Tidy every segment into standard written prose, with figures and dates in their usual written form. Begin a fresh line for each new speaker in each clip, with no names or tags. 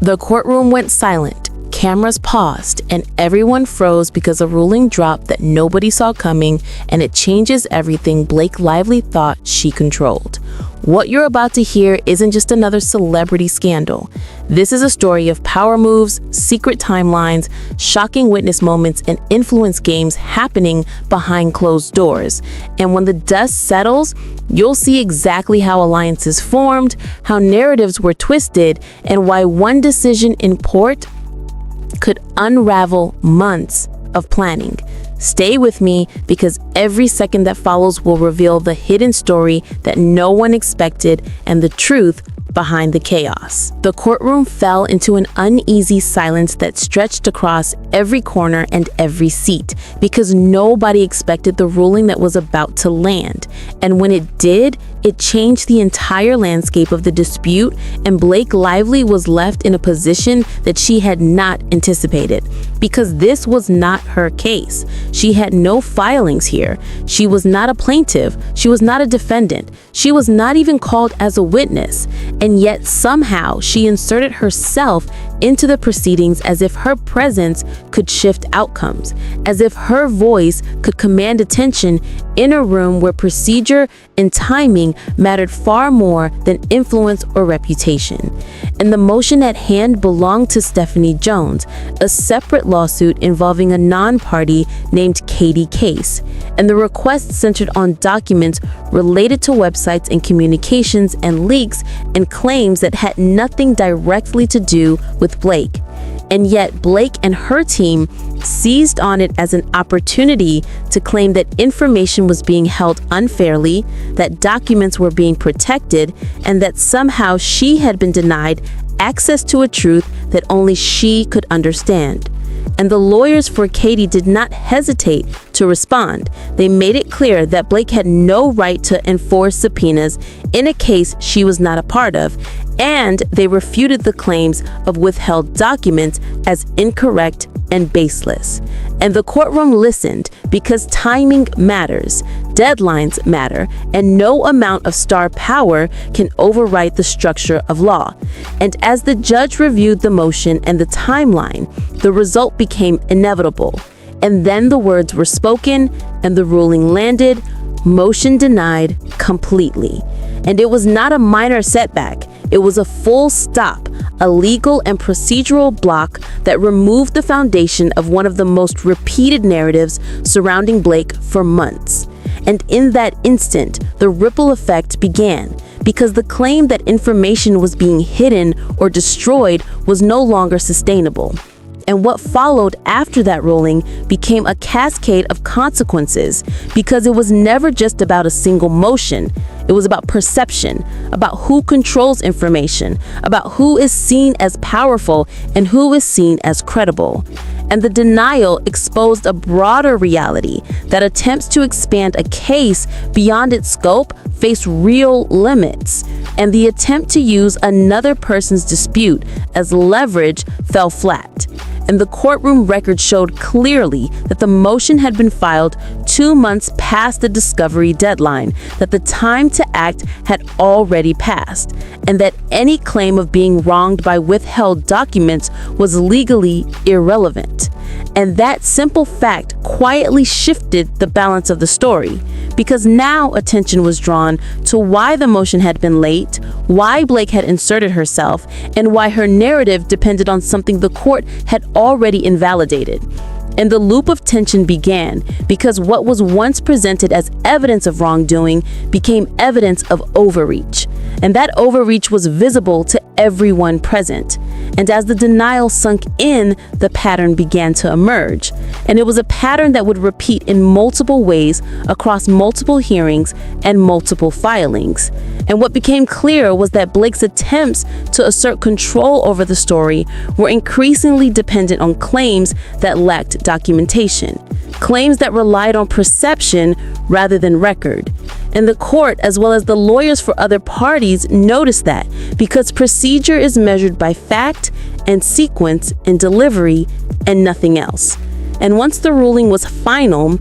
The courtroom went silent, cameras paused, and everyone froze because a ruling dropped that nobody saw coming, and it changes everything Blake Lively thought she controlled. What you're about to hear isn't just another celebrity scandal. This is a story of power moves, secret timelines, shocking witness moments, and influence games happening behind closed doors. And when the dust settles, you'll see exactly how alliances formed, how narratives were twisted, and why one decision in court could unravel months of planning. Stay with me, because every second that follows will reveal the hidden story that no one expected and the truth behind the chaos. The courtroom fell into an uneasy silence that stretched across every corner and every seat, because nobody expected the ruling that was about to land. And when it did, it changed the entire landscape of the dispute, and Blake Lively was left in a position that she had not anticipated. Because this was not her case. She had no filings here. She was not a plaintiff. She was not a defendant. She was not even called as a witness. And yet somehow she inserted herself into the proceedings as if her presence could shift outcomes, as if her voice could command attention in a room where procedure and timing mattered far more than influence or reputation. And the motion at hand belonged to Stephanie Jones, a separate lawsuit involving a non-party named Katie Case. And the request centered on documents related to websites and communications and leaks and claims that had nothing directly to do with Blake. And yet Blake and her team seized on it as an opportunity to claim that information was being held unfairly, that documents were being protected, and that somehow she had been denied access to a truth that only she could understand. And the lawyers for Katie did not hesitate to respond. They made it clear that Blake had no right to enforce subpoenas in a case she was not a part of, and they refuted the claims of withheld documents as incorrect and baseless. And the courtroom listened, because timing matters, deadlines matter, and no amount of star power can overwrite the structure of law. And as the judge reviewed the motion and the timeline, the result became inevitable. And then the words were spoken and the ruling landed: motion denied completely. And it was not a minor setback. It was a full stop, a legal and procedural block that removed the foundation of one of the most repeated narratives surrounding Blake for months. And in that instant, the ripple effect began, because the claim that information was being hidden or destroyed was no longer sustainable. And what followed after that ruling became a cascade of consequences, because it was never just about a single motion. It was about perception, about who controls information, about who is seen as powerful and who is seen as credible. And the denial exposed a broader reality that attempts to expand a case beyond its scope face real limits. And the attempt to use another person's dispute as leverage fell flat. And the courtroom record showed clearly that the motion had been filed 2 months past the discovery deadline, that the time to act had already passed, and that any claim of being wronged by withheld documents was legally irrelevant. And that simple fact quietly shifted the balance of the story, because now attention was drawn to why the motion had been late, why Blake had inserted herself, and why her narrative depended on something the court had already invalidated. And the loop of tension began, because what was once presented as evidence of wrongdoing became evidence of overreach. And that overreach was visible to everyone present. And as the denial sunk in, the pattern began to emerge. And it was a pattern that would repeat in multiple ways across multiple hearings and multiple filings. And what became clear was that Blake's attempts to assert control over the story were increasingly dependent on claims that lacked documentation, claims that relied on perception rather than record. And the court, as well as the lawyers for other parties, noticed that, because procedure is measured by fact and sequence and delivery and nothing else. And once the ruling was final,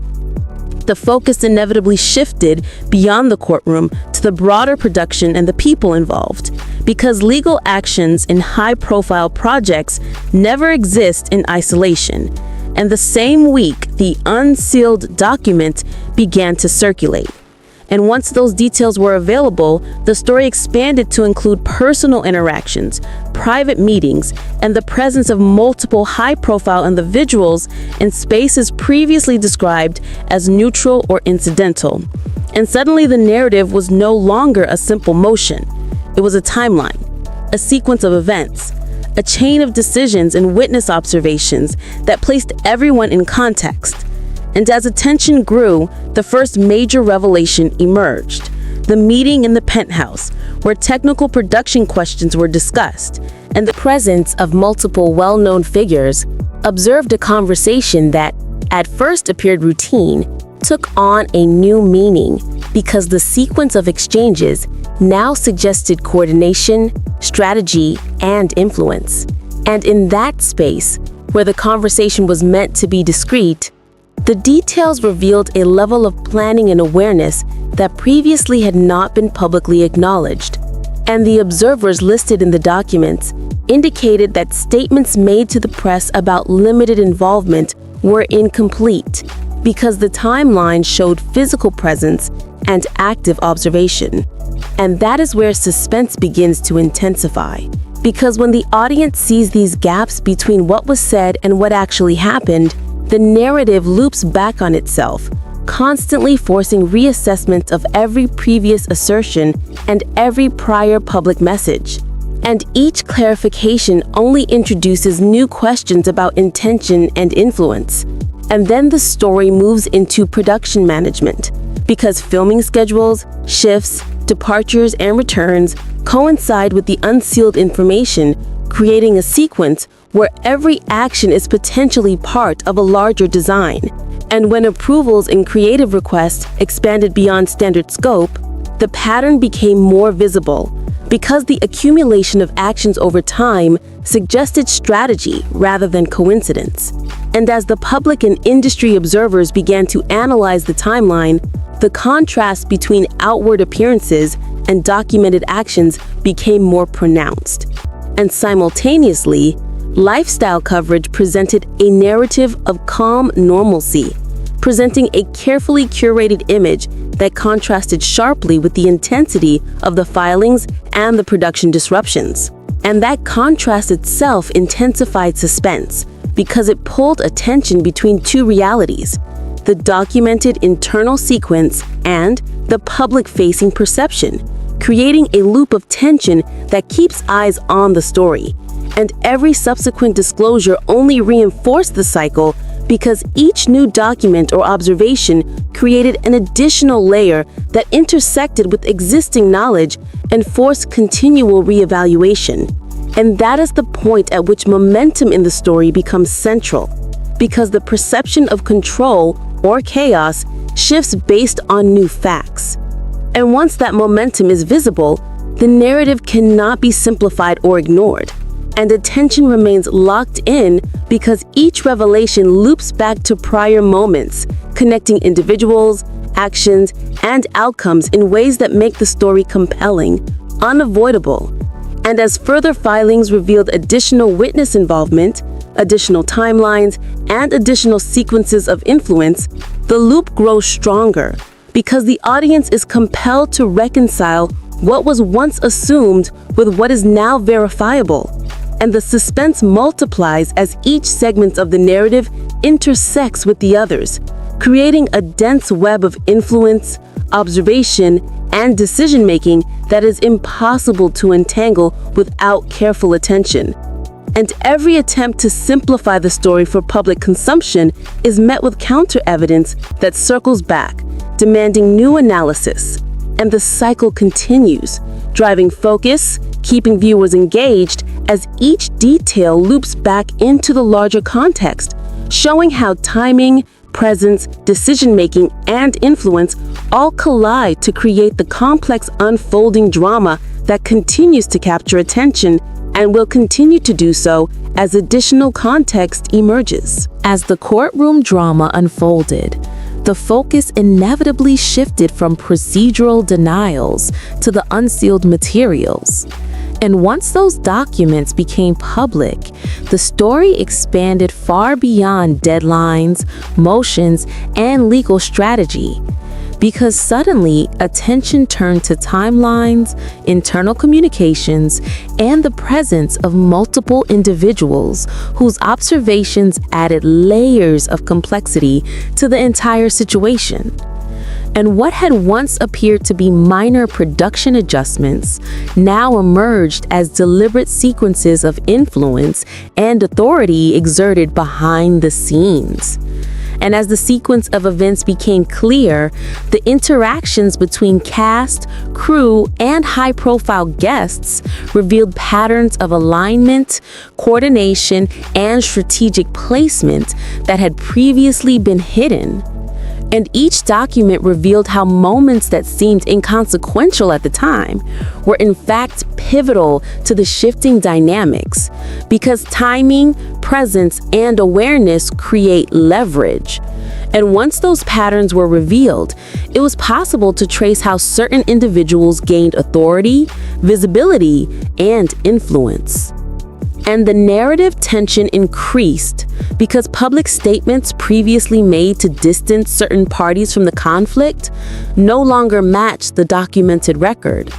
the focus inevitably shifted beyond the courtroom to the broader production and the people involved. because legal actions in high-profile projects never exist in isolation. And the same week, the unsealed document began to circulate. And once those details were available, the story expanded to include personal interactions, private meetings, and the presence of multiple high-profile individuals in spaces previously described as neutral or incidental. And suddenly the narrative was no longer a simple motion. It was a timeline, a sequence of events, a chain of decisions and witness observations that placed everyone in context. And as attention grew, the first major revelation emerged. The meeting in the penthouse, where technical production questions were discussed, and the presence of multiple well-known figures, observed a conversation that, at first appeared routine, took on a new meaning because the sequence of exchanges now suggested coordination, strategy, and influence. And in that space, where the conversation was meant to be discreet, the details revealed a level of planning and awareness that previously had not been publicly acknowledged. And the observers listed in the documents indicated that statements made to the press about limited involvement were incomplete because the timeline showed physical presence and active observation. And that is where suspense begins to intensify. Because when the audience sees these gaps between what was said and what actually happened, the narrative loops back on itself, constantly forcing reassessment of every previous assertion and every prior public message. And each clarification only introduces new questions about intention and influence. And then the story moves into production management, because filming schedules, shifts, departures, and returns coincide with the unsealed information, creating a sequence where every action is potentially part of a larger design. And when approvals and creative requests expanded beyond standard scope, the pattern became more visible because the accumulation of actions over time suggested strategy rather than coincidence. And as the public and industry observers began to analyze the timeline, the contrast between outward appearances and documented actions became more pronounced. And simultaneously, lifestyle coverage presented a narrative of calm normalcy, presenting a carefully curated image that contrasted sharply with the intensity of the filings and the production disruptions. And that contrast itself intensified suspense because it pulled attention between two realities: the documented internal sequence and the public-facing perception, creating a loop of tension that keeps eyes on the story. And every subsequent disclosure only reinforced the cycle because each new document or observation created an additional layer that intersected with existing knowledge and forced continual reevaluation. And that is the point at which momentum in the story becomes central, because the perception of control or chaos shifts based on new facts. And once that momentum is visible, the narrative cannot be simplified or ignored. And attention remains locked in because each revelation loops back to prior moments, connecting individuals, actions, and outcomes in ways that make the story compelling, unavoidable. And as further filings revealed additional witness involvement, additional timelines, and additional sequences of influence, the loop grows stronger because the audience is compelled to reconcile what was once assumed with what is now verifiable. And the suspense multiplies as each segment of the narrative intersects with the others, creating a dense web of influence, observation, and decision-making that is impossible to untangle without careful attention. And every attempt to simplify the story for public consumption is met with counter-evidence that circles back, demanding new analysis. And the cycle continues, driving focus, keeping viewers engaged as each detail loops back into the larger context, showing how timing, presence, decision-making, and influence all collide to create the complex unfolding drama that continues to capture attention and will continue to do so as additional context emerges. As the courtroom drama unfolded, the focus inevitably shifted from procedural denials to the unsealed materials. And once those documents became public, the story expanded far beyond deadlines, motions, and legal strategy. Because suddenly, attention turned to timelines, internal communications, and the presence of multiple individuals whose observations added layers of complexity to the entire situation. And what had once appeared to be minor production adjustments now emerged as deliberate sequences of influence and authority exerted behind the scenes. And as the sequence of events became clear, the interactions between cast, crew, and high-profile guests revealed patterns of alignment, coordination, and strategic placement that had previously been hidden. And each document revealed how moments that seemed inconsequential at the time were in fact pivotal to the shifting dynamics, because timing, presence, and awareness create leverage. And once those patterns were revealed, it was possible to trace how certain individuals gained authority, visibility, and influence. And the narrative tension increased because public statements previously made to distance certain parties from the conflict no longer matched the documented record.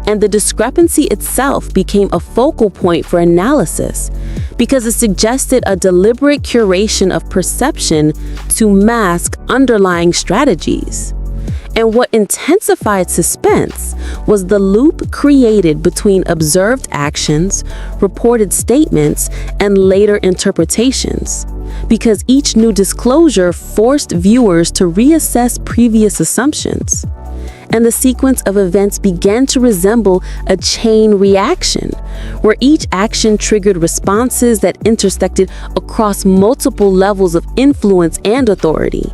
And the discrepancy itself became a focal point for analysis because it suggested a deliberate curation of perception to mask underlying strategies. And what intensified suspense was the loop created between observed actions, reported statements, and later interpretations, because each new disclosure forced viewers to reassess previous assumptions. And the sequence of events began to resemble a chain reaction, where each action triggered responses that intersected across multiple levels of influence and authority.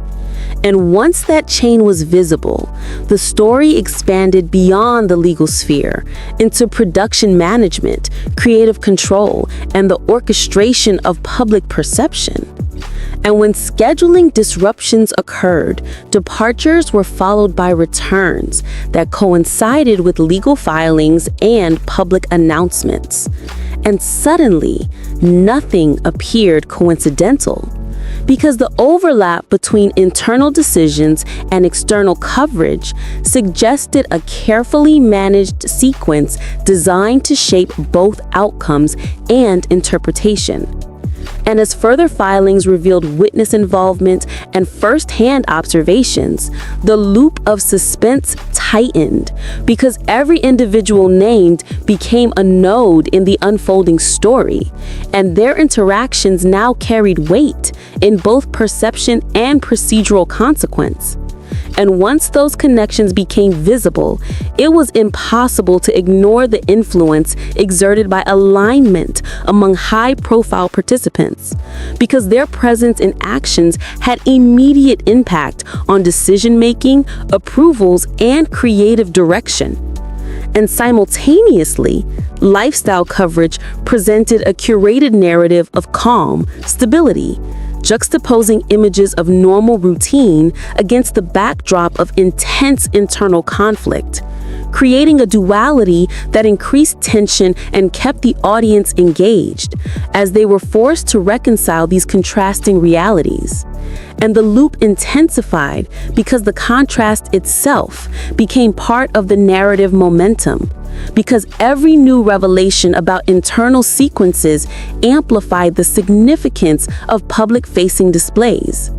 And once that chain was visible, the story expanded beyond the legal sphere into production management, creative control, and the orchestration of public perception. And when scheduling disruptions occurred, departures were followed by returns that coincided with legal filings and public announcements. And suddenly, nothing appeared coincidental, because the overlap between internal decisions and external coverage suggested a carefully managed sequence designed to shape both outcomes and interpretation. And as further filings revealed witness involvement and first-hand observations, the loop of suspense tightened because every individual named became a node in the unfolding story, and their interactions now carried weight in both perception and procedural consequence. And once those connections became visible, it was impossible to ignore the influence exerted by alignment among high-profile participants, because their presence and actions had immediate impact on decision-making, approvals, and creative direction. And simultaneously, lifestyle coverage presented a curated narrative of calm, stability, juxtaposing images of normal routine against the backdrop of intense internal conflict, creating a duality that increased tension and kept the audience engaged as they were forced to reconcile these contrasting realities. And the loop intensified because the contrast itself became part of the narrative momentum, because every new revelation about internal sequences amplified the significance of public-facing displays.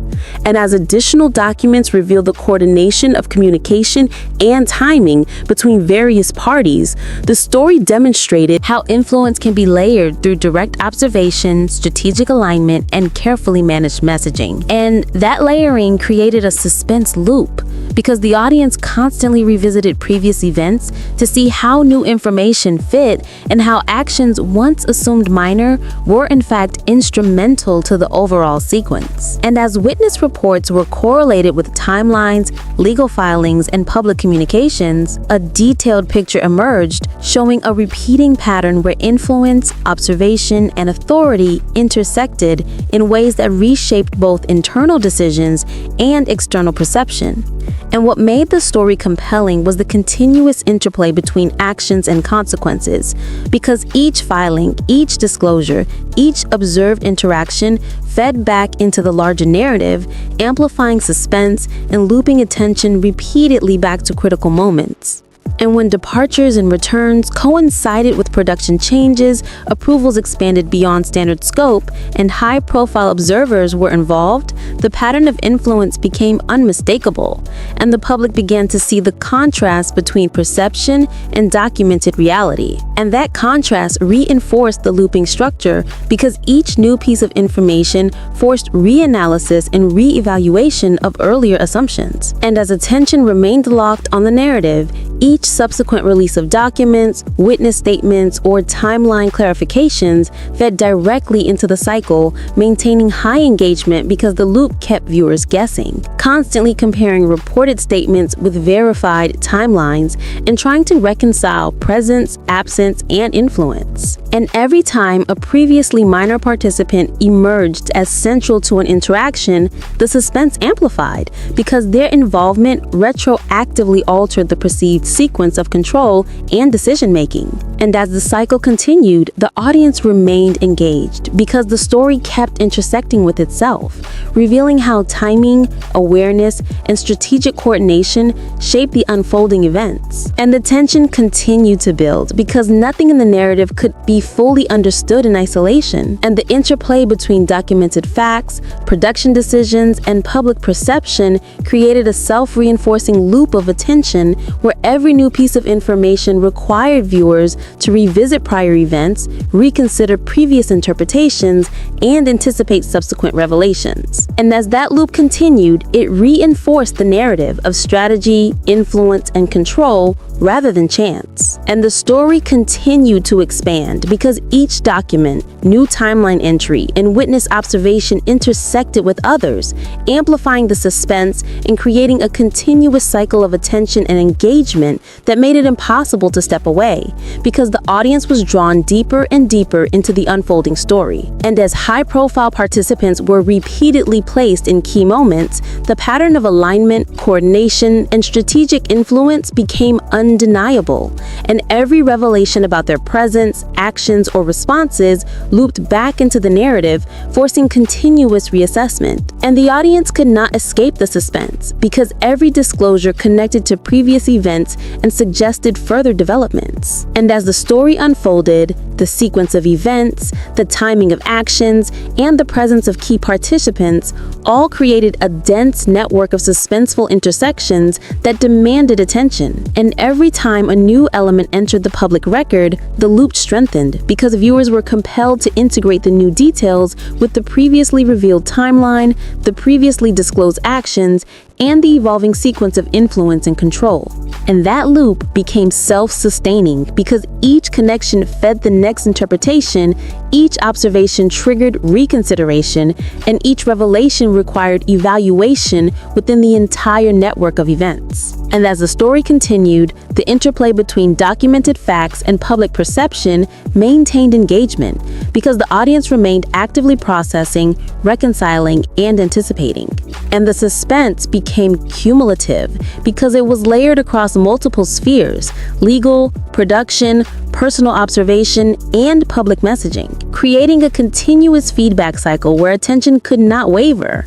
And as additional documents revealed the coordination of communication and timing between various parties, the story demonstrated how influence can be layered through direct observation, strategic alignment, and carefully managed messaging. And that layering created a suspense loop, because the audience constantly revisited previous events to see how new information fit and how actions once assumed minor were in fact instrumental to the overall sequence. And as witness reports were correlated with timelines, legal filings, and public communications, a detailed picture emerged showing a repeating pattern where influence, observation, and authority intersected in ways that reshaped both internal decisions and external perception. And what made the story compelling was the continuous interplay between
actions and consequences, because each filing, each disclosure, each observed interaction fed back into the larger narrative, amplifying suspense and looping attention repeatedly back to critical moments. And when departures and returns coincided with production changes, approvals expanded beyond standard scope, and high-profile observers were involved, the pattern of influence became unmistakable, and the public began to see the contrast between perception and documented reality. And that contrast reinforced the looping structure because each new piece of information forced reanalysis and reevaluation of earlier assumptions. And as attention remained locked on the narrative, each subsequent release of documents, witness statements, or timeline clarifications fed directly into the cycle, maintaining high engagement because the loop kept viewers guessing, constantly comparing reported statements with verified timelines and trying to reconcile presence, absence, and influence. And every time a previously minor participant emerged as central to an interaction, the suspense amplified because their involvement retroactively altered the perceived sequence of control and decision-making. And as the cycle continued, the audience remained engaged because the story kept intersecting with itself, revealing how timing, awareness, and strategic coordination shaped the unfolding events. And the tension continued to build because nothing in the narrative could be fully understood in isolation, and the interplay between documented facts, production decisions, and public perception created a self-reinforcing loop of attention where every new piece of information required viewers to revisit prior events, reconsider previous interpretations, and anticipate subsequent revelations. And as that loop continued, it reinforced the narrative of strategy, influence, and control rather than chance. And the story continued to expand because each document, new timeline entry, and witness observation intersected with others, amplifying the suspense and creating a continuous cycle of attention and engagement that made it impossible to step away because the audience was drawn deeper and deeper into the unfolding story. And as high-profile participants were repeatedly placed in key moments, the pattern of alignment, coordination, and strategic influence became undeniable, and every revelation about their presence, actions, or responses looped back into the narrative, forcing continuous reassessment. And the audience could not escape the suspense because every disclosure connected to previous events and suggested further developments. And as the story unfolded, the sequence of events, the timing of actions, and the presence of key participants all created a dense network of suspenseful intersections that demanded attention. And every time a new element entered the public record, the loop strengthened because viewers were compelled to integrate the new details with the previously revealed timeline, the previously disclosed actions, and the evolving sequence of influence and control. And that loop became self-sustaining because each connection fed the next interpretation, each observation triggered reconsideration, and each revelation required evaluation within the entire network of events. And as the story continued, the interplay between documented facts and public perception maintained engagement because the audience remained actively processing, reconciling, and anticipating. And the suspense became cumulative because it was layered across multiple spheres: legal, production, personal observation, and public messaging, creating a continuous feedback cycle where attention could not waver.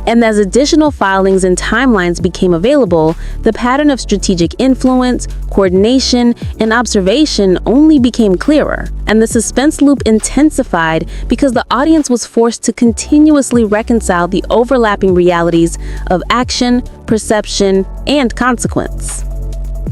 And as additional filings and timelines became available, the pattern of strategic influence, coordination, and observation only became clearer, and the suspense loop intensified because the audience was forced to continuously reconcile the overlapping realities of action, perception, and consequence.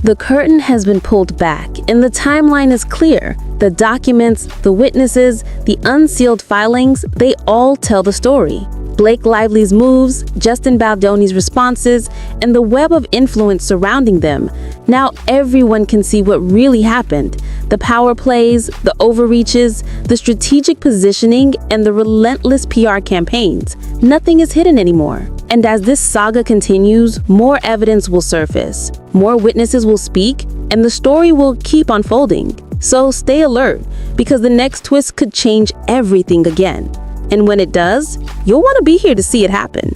The curtain has been pulled back, and the timeline is clear. The documents, the witnesses, the unsealed filings, they all tell the story. Blake Lively's moves, Justin Baldoni's responses, and the web of influence surrounding them. Now everyone can see what really happened. The power plays, the overreaches, the strategic positioning, and the relentless PR campaigns. Nothing is hidden anymore. And as this saga continues, more evidence will surface, more witnesses will speak, and the story will keep unfolding. So stay alert, because the next twist could change everything again. And when it does, you'll want to be here to see it happen.